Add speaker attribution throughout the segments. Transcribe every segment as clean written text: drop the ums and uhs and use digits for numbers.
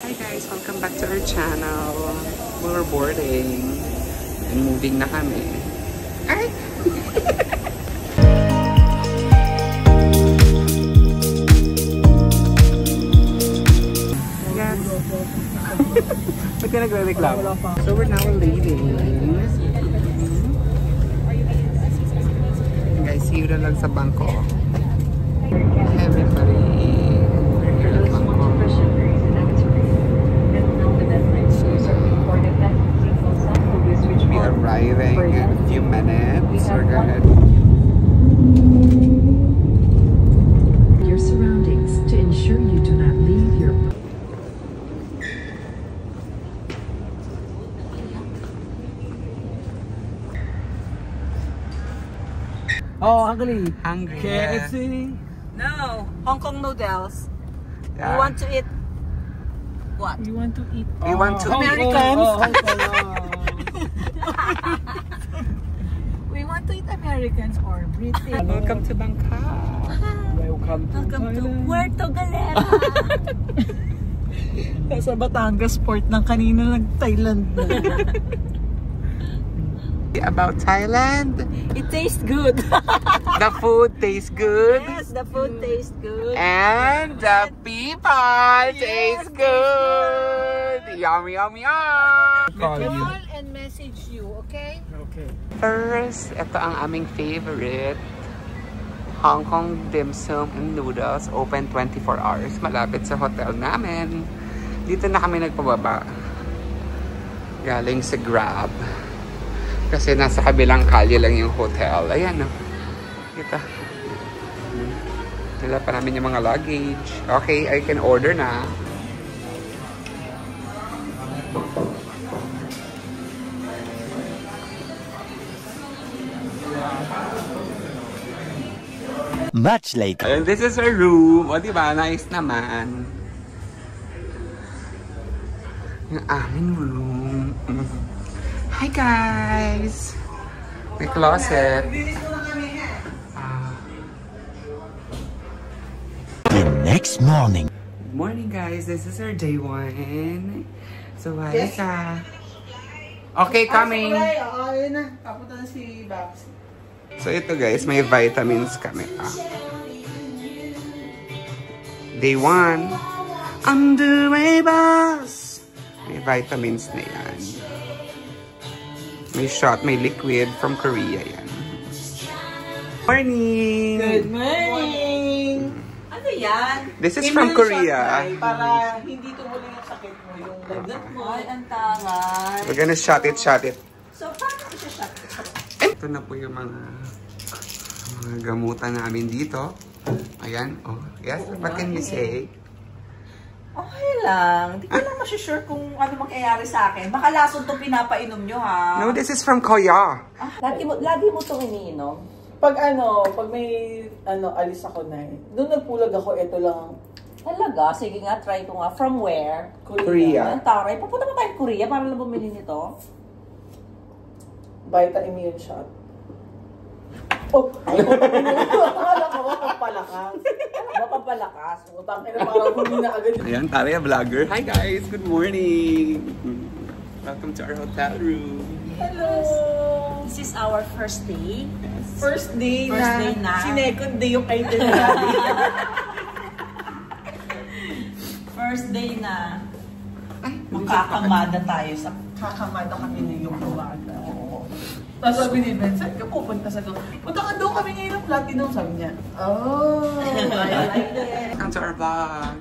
Speaker 1: Hi guys, welcome back to our channel. We're boarding and moving na kami. Ay! Yes. Ba't ka nagre-reklamo? So we're now leaving. Guys, see you na lang sa bangko. Everybody. Arriving in a few minutes. We're gonna
Speaker 2: your surroundings to ensure you do not leave your
Speaker 3: hungry.
Speaker 1: hungry.
Speaker 3: KFC.
Speaker 4: No, Hong Kong noodles.
Speaker 1: Yeah.
Speaker 4: You want to eat what?
Speaker 3: You want to eat?
Speaker 1: We want to
Speaker 4: Americans.
Speaker 3: Hong Kong.
Speaker 4: We want to eat Americans or British.
Speaker 1: Welcome to Bangkok.
Speaker 3: Welcome to
Speaker 4: Welcome to
Speaker 3: Thailand.
Speaker 4: Puerto Galera.
Speaker 3: Sa Batangas port ng kanina nag-Thailand na.
Speaker 1: About Thailand,
Speaker 4: It tastes good.
Speaker 1: the food tastes good.
Speaker 4: Yes, the food tastes good.
Speaker 1: And the people taste good. Yum, yum, yum.
Speaker 3: Call you.
Speaker 4: Call and message you, okay?
Speaker 3: Okay.
Speaker 1: First, ito ang aming favorite. Hong Kong dim sum and noodles. Open 24 hours. Malapit sa hotel namin. Dito na kami nagpababa. Galing sa Grab. Kasi nasa kabilang kalye lang yung hotel. Ayan, no. Kita. Dala pa namin yung mga luggage. Okay, I can order na.
Speaker 5: Much later.
Speaker 1: And this is our room. O, diba? Nice naman. Yung aming room. Hi, guys! May closet.
Speaker 5: The next morning.
Speaker 1: Good morning, guys. This is our day 1. So, hi ka. Okay, coming.
Speaker 3: Ayun na. Kapunta na si Babs.
Speaker 1: So, ito guys, may vitamins kami. Day 1. On the way, boss! May vitamins na yan. May shot, may liquid from Korea yan. Morning!
Speaker 3: Good morning!
Speaker 4: Ano yan?
Speaker 1: This is from Korea.
Speaker 3: Para hindi tumuloy yung sakit mo, yung lagnat mo.
Speaker 4: Ay, ang tangal.
Speaker 1: We're gonna shot it.
Speaker 4: So, paano ko siya shot?
Speaker 1: Ito na po yung mga gamutan namin dito. Ayan. Oh, yes. What can you say?
Speaker 4: Okay lang. Hindi ko lang masusure kung ano mangyayari sa akin. Baka lason itong pinapainom nyo, ha?
Speaker 1: No, this is from Korea.
Speaker 4: Lagi mo itong iniinom?
Speaker 3: Pag may alis ako na doon nagpulag ako, ito lang.
Speaker 4: Talaga? Sige nga, try ko nga. From where?
Speaker 1: Korea.
Speaker 4: Ang taray. Papunta pa tayo Korea para lang bumili nito.
Speaker 3: Vita Immune Shot. Oh! Akala ko mapapalakas.
Speaker 4: Mapapalakas.
Speaker 3: Utang ina parang huli na agad.
Speaker 1: Ayan, Tara, vlogger. Hi guys, good morning. Welcome to our hotel room.
Speaker 3: Hello!
Speaker 4: This is our first day.
Speaker 3: First day na. Sinecond day yung itinerary.
Speaker 4: First day na. Makakamada tayo sa...
Speaker 3: Kakamada kami na yung kumada. Oo. Tapos sabi ni Ben, saan ka pupunta sa doon? Punta ka doon kami ngayon ng Platinum, sabi niya. Oh, I like that.
Speaker 1: Welcome to our vlog.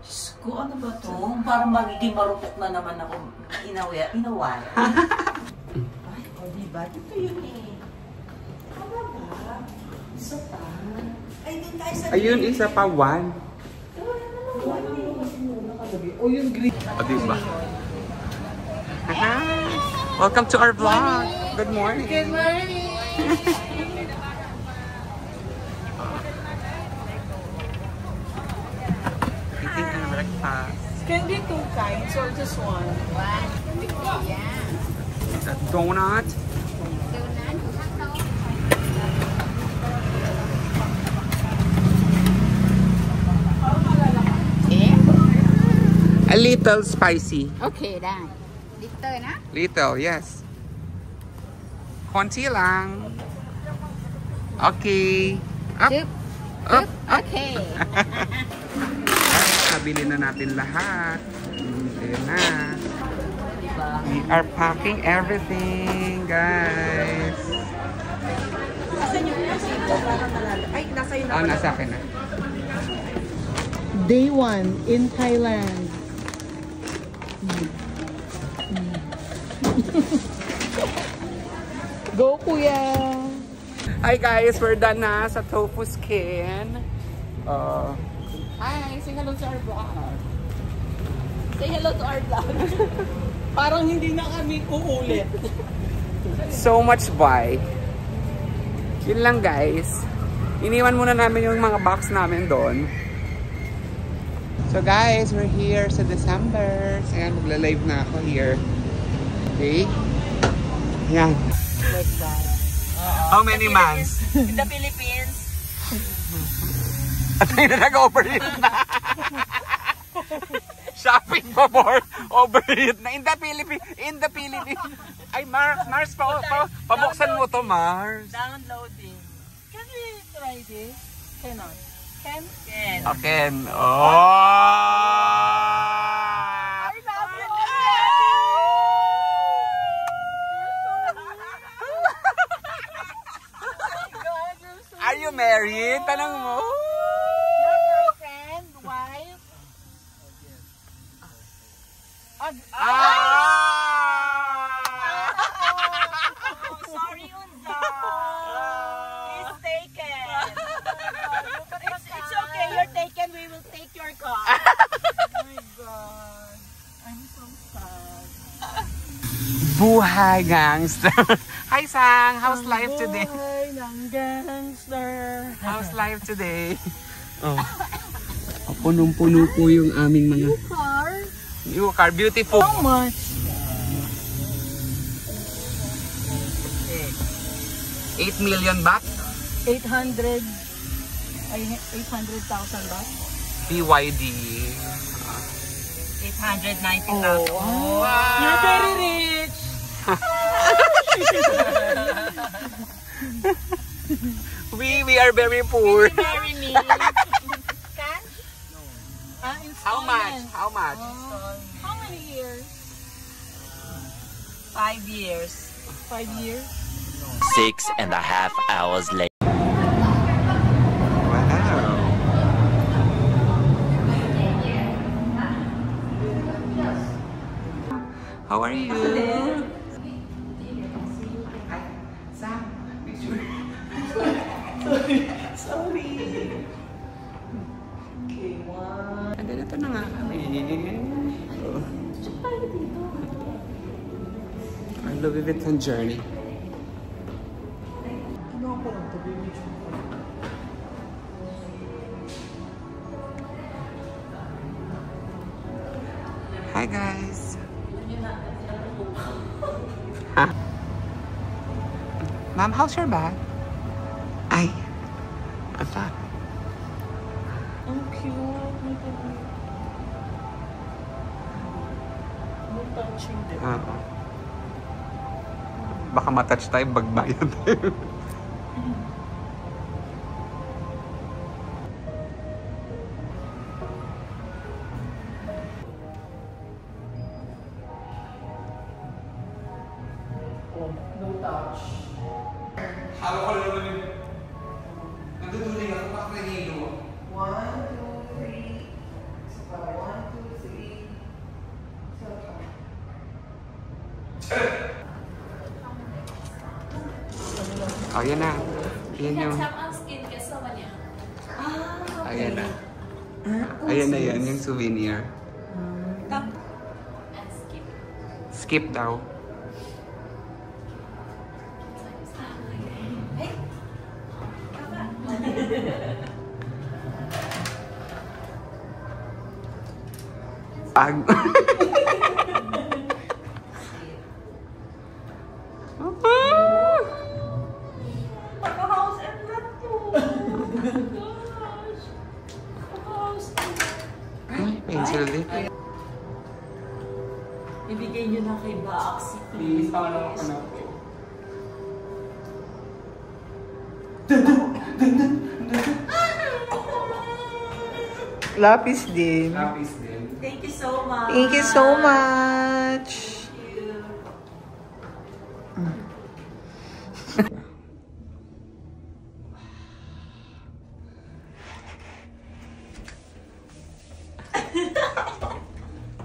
Speaker 4: Diyos ko, ano ba to? Parang magiging marupok na naman ako. Inaway. Ay, o diba? Ito yun eh. Tama ba? Isa pa. Ay, din tayo sa...
Speaker 1: Ayun, isa pa, 1.
Speaker 3: O yung green.
Speaker 1: O, diba? Hi! Welcome to our vlog. Good morning.
Speaker 3: Good morning!
Speaker 1: Eating our breakfast.
Speaker 3: Can be 2 kinds or just one?
Speaker 1: Is that donut? A little spicy.
Speaker 6: Okay, done. Dito na?
Speaker 1: Little, yes. Konti lang. Okay. Up.
Speaker 6: Soup.
Speaker 1: Up.
Speaker 6: Okay.
Speaker 1: Nabili na natin lahat. Ayan na. We are packing everything, guys.
Speaker 4: Ay, nasa yun
Speaker 1: Oh, nasa akin na.
Speaker 3: Day 1 in Thailand. Go, kuya!
Speaker 1: Hi guys, we're done na sa tofu skin. Hi, say hello to our vlog.
Speaker 4: Say hello to our vlog. Parang hindi na kami uulit.
Speaker 1: So much buy. Yun lang guys. Iniwan muna namin yung mga box namin doon. So guys, we're here sa December. So yan, magla-live na ako here. Okay? Yan.
Speaker 4: Like that.
Speaker 1: How many months?
Speaker 4: In the Philippines.
Speaker 1: At hindi na nag-overheat na. Shopping pa more. Overheat na. In the Philippines. Ay, Mars, pabuksan mo to, Mars.
Speaker 4: Downloading. Can we try this? Cannot. Can? Can.
Speaker 1: Okay. Oh!
Speaker 4: I love you already!
Speaker 1: Are you married? Tanong mo.
Speaker 4: Your girlfriend, wife? Sorry, Unza. He's taken. It's okay, you're taken. We will take your car. Oh my God. I'm so sad.
Speaker 1: Buhay gangster. Hi, Sang. How's life today?
Speaker 4: Buhay ng gangster.
Speaker 1: How's life today? Oh. Punong-puno po yung aming mga
Speaker 4: Car?
Speaker 1: new car. Beautiful.
Speaker 4: How much?
Speaker 1: 8 million baht.
Speaker 4: 800. Ay, 800,000 ba?
Speaker 1: BYD.
Speaker 4: 890,000.
Speaker 1: Wow.
Speaker 4: You're very rich.
Speaker 1: We are very poor.
Speaker 4: Marry me. Cash? No.
Speaker 1: How much? How much?
Speaker 4: How many years? 5 years. 5 years?
Speaker 5: 6.5 hours later.
Speaker 1: Wow. How are you?
Speaker 4: Sorry. Okay, one.
Speaker 1: And then ito na nga kami. Our Louis Vuitton journey. Hi guys. Huh? Ma'am, how's your bag? Ay. What's that?
Speaker 4: Ang cute. No touching them.
Speaker 1: Baka matouch tayo, bagbayan tayo.
Speaker 4: No touch.
Speaker 1: Halo ko lang naman yung... Naduduling ako, baka nanilo.
Speaker 4: 1, 2, 3. So, 1, 2, 3.
Speaker 1: Oh, yan na. Yan yung... Ayan na. Ayan na yan, yung souvenir. Skip daw. Pag...
Speaker 4: Pagka-house and lot to. Gosh. House.
Speaker 1: Ay, pencil din.
Speaker 4: Ibigay nyo na kay Baxi.
Speaker 1: Please, pangalawang ko na.
Speaker 3: Lapis din.
Speaker 1: Lapis din.
Speaker 4: Thank you so much.
Speaker 3: Thank you so much.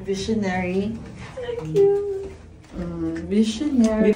Speaker 3: Visionary.
Speaker 4: Thank you.
Speaker 3: Visionary.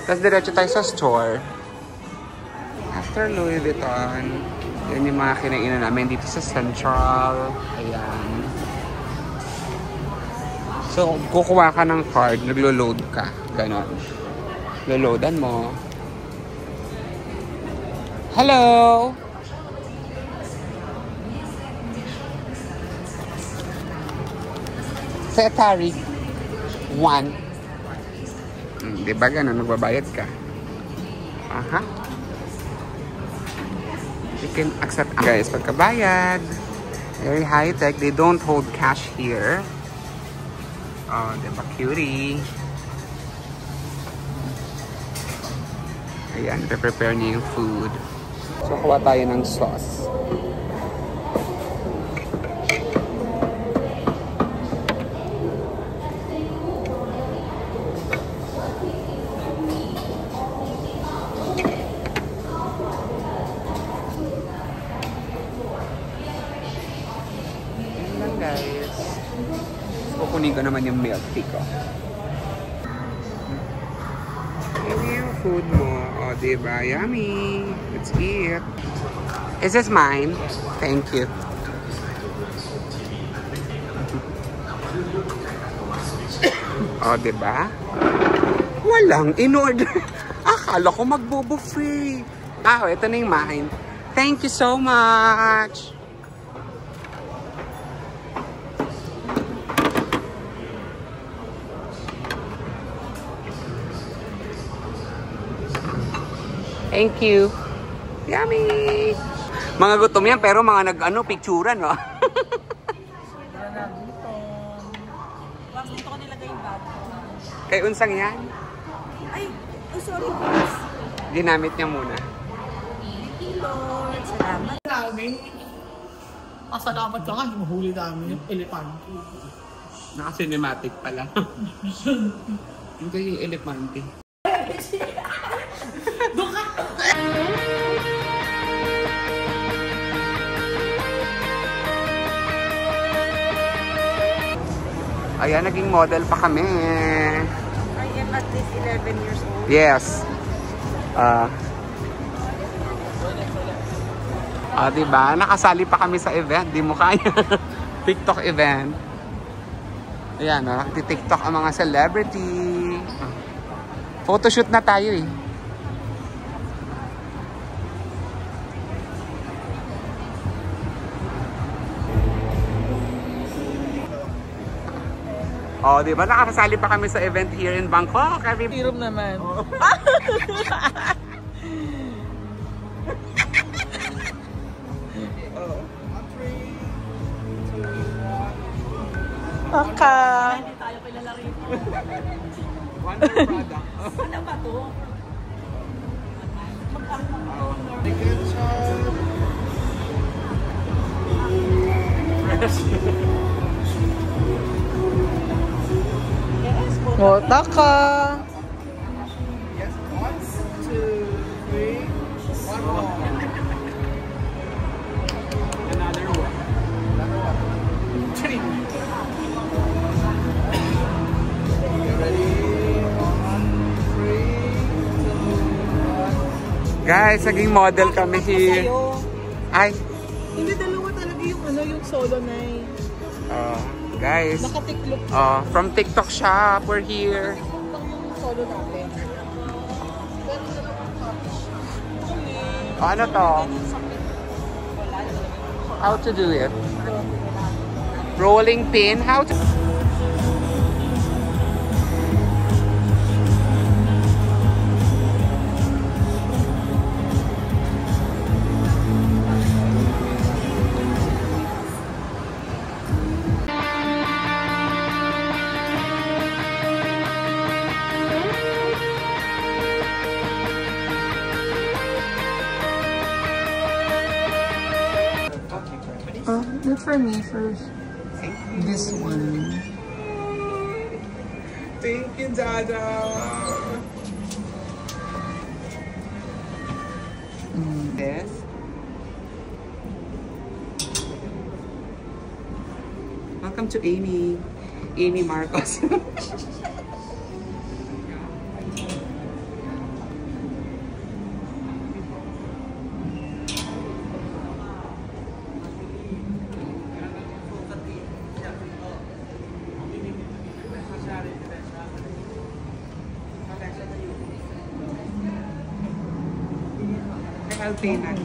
Speaker 1: Tapos diretso tayo sa store. After Louis Vuitton, yun yung mga kinainan namin dito sa Central. Ayan. So, kukuha ka ng card, naglo-load ka. Ganon. Loloadan mo. Hello! Sa Atari, 1. Diba ganon, nagbabayad ka? Aha. You can accept, guys, pagkabayad. Very high-tech. They don't hold cash here. Oh, diba cutie? Ayan, prepare niya yung food. So, kuha tayo ng sauce. Guys, kukunin ko naman yung milk tea ko. Here yung food mo. O, diba? Yummy! Let's eat. Is this mine? Thank you. O, diba? Walang in-order. Akala ko magbo-buffet. Ito na yung mine. Thank you so much! Thank you. Yummy! Mga gutom yan, pero mga picturean, no?
Speaker 4: Box, dito ko nilagay yung bag.
Speaker 1: Kay unsang yan?
Speaker 4: Ay, oh, sorry, boss.
Speaker 1: Ginamit niya muna.
Speaker 4: Thank you, Lord. Salamat.
Speaker 3: Namin. Salamat ka nga, hinuhuli namin yung elepante.
Speaker 1: Naka-cinematic pala. Hindi yung elepante. Ayan, naging model pa kami.
Speaker 4: I am at least 11 years old.
Speaker 1: Yes. Diba? Nakasali pa kami sa event. Di mo kaya. TikTok event. Ayan, TikTok ang mga celebrity. Photoshoot na tayo eh. Oh, di ba? Nakasali pa kami sa event here in Bangkok.
Speaker 3: Hiram naman. Oh. Okay.
Speaker 4: Hindi tayo kilala rito.
Speaker 1: One more product.
Speaker 4: Ano ba to?
Speaker 3: Wota ka.
Speaker 1: Yes, 1, 2, 3, 1 more. Another one. Another one. 3. Ready? 1, 3, 2, 1. Guys, naging model kami here. Ay.
Speaker 3: Hindi, dalawa talaga yung solo na eh.
Speaker 1: Guys.
Speaker 3: Nakatiklop.
Speaker 1: From TikTok shop, we're here.
Speaker 3: Yung solo natin.
Speaker 1: Ano to? How to do it? Rolling pin? How to...
Speaker 3: for me first.
Speaker 1: Thank you.
Speaker 3: This one.
Speaker 1: Thank you, Dada. This. Welcome to Amy. Amy Marcos. Alpina.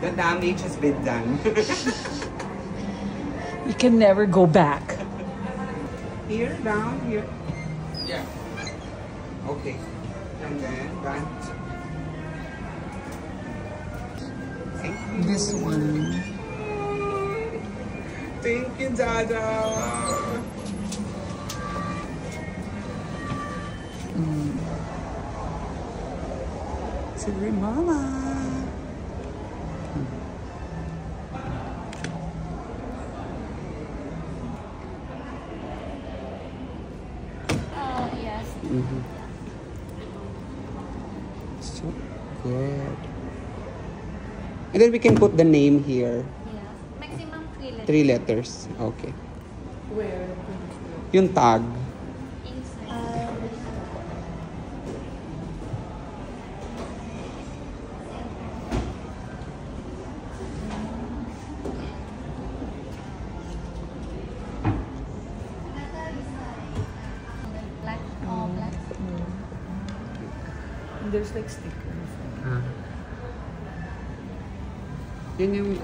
Speaker 1: The damage has been done.
Speaker 3: You can never go back.
Speaker 1: Here, down, here. Yeah. Okay. And then that. Thank you.
Speaker 3: This one.
Speaker 1: Thank you, Dada. Sorry, Mama.
Speaker 6: Yes.
Speaker 1: So good. And then we can put the name here.
Speaker 6: Yes. Maximum 3 letters.
Speaker 1: 3 letters. Okay.
Speaker 3: Where?
Speaker 1: Yung tag.
Speaker 6: Inside. Black. Oh, black.
Speaker 3: And there's like stickers.
Speaker 1: Yun yung...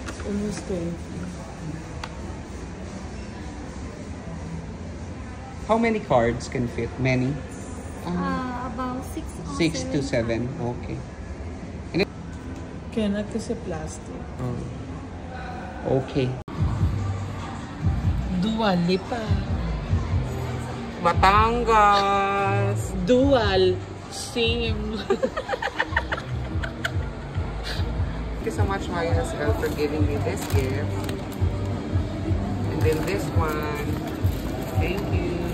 Speaker 3: It's almost 20.
Speaker 1: How many cards can fit? Many?
Speaker 6: About 6 or
Speaker 1: 6 to 7. Okay.
Speaker 3: Cannot kasi plastic.
Speaker 1: Okay.
Speaker 3: Dua Lipa.
Speaker 1: Batangas!
Speaker 3: Dual. Same.
Speaker 1: Thank you so much, YSL, for giving me this gift. And then this one. Thank you.